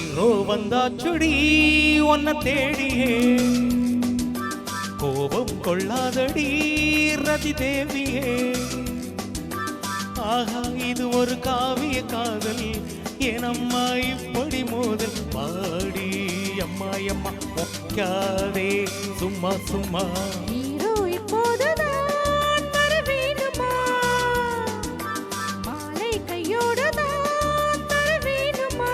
hero வந்தாச்சுடி உன்னை தேடியே கோபம் கொள்ளாதடி ரதி தேவியே ஆஹா இது ஒரு காவிய காதல் ஏனம்மா இப்படி மோதல் பாடி அம்மா அம்மா ஒக்காதே சும்மா சும்மா ஹீரோ இப்போதுதான் வர வேணுமா மாலை கையோடு தான் தர வேணுமா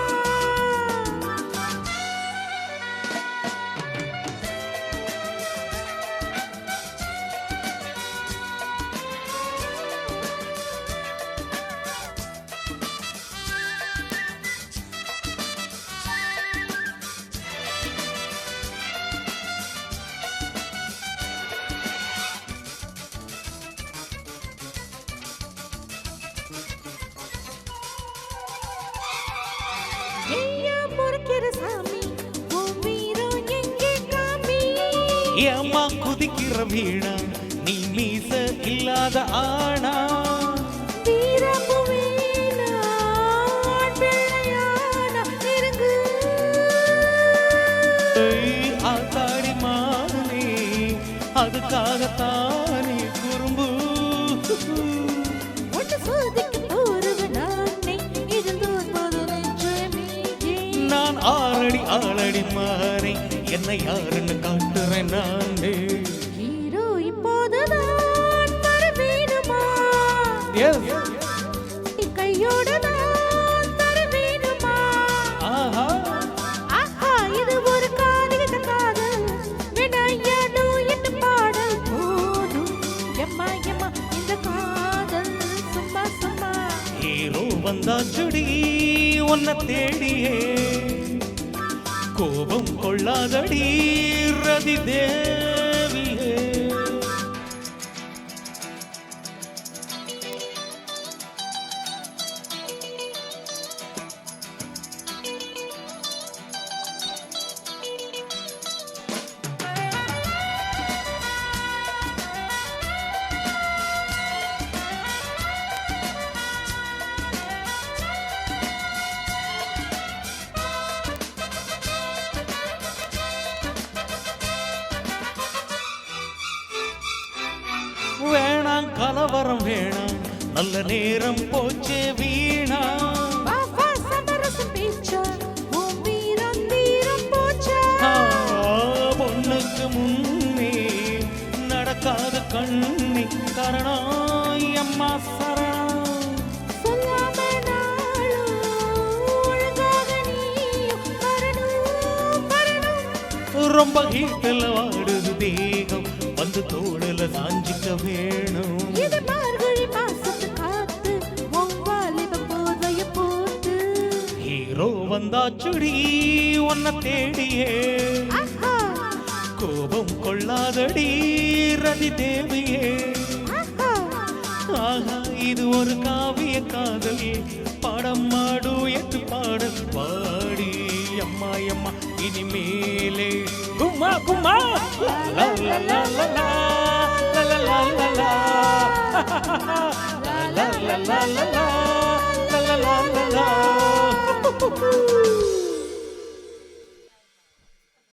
ஏம்மா குதிக்கிற வீணா நீ மீச இல்லாத ஆனா ஆத்தாடி மானே அதுக்காகத்தானே குறும்பு நான் ஆளடி ஆளடி மாறே என்னை யாருன்னு காட்டுறேன் நானே ஹீரோ இப்போதுதான் வர வேணுமா கையோடு தான் தர வேணுமா ஆஹா ஆஹா இது ஒரு காதலித்த காதல் வினையனு என்ன பாடல் போதும் எம்மா எம்மா இந்த காதல் சும்மா சும்மா ஹீரோ வந்தாச்சுடி உன்னை தேடியே கோபம் கொள்ளாதடி ரதி தேவியே வேணாம் கலவரம் வேணாம் நல்ல நேரம் போச்சே வீணா பாப்பா சமரசம் பேச்சா உன் வீரம் தீரம் போச்சா பொண்ணுக்கு முன்னே நடக்காத கண்ணி கரணம் அம்மா சரணம் சொல்லாம நாளும் ஒழுங்காக நீயும் வரணும் வரணும் ரொம்ப ஹீட்டில் வாடுது தேகம் வந்து தோடல சாஞ்சிக்க வேணும் இது மார்கழி மாசத்து காத்து வாலிப போதைய போட்டு ஹீரோ வந்தாச்சுடி உன்னை தேடியே ஆஹா கோபம் கொள்ளாதடி ரதி தேவியே ஆஹா ஆஹா இது ஒரு காவிய காதல் பாடம் மாடு எட்டு பாடல் பாடி அம்மா அம்மா இனிமேலே கும்மா கும்மா லா லா லா லா லா லா லா லா லா லா லா லா லா லா லா லா லா லா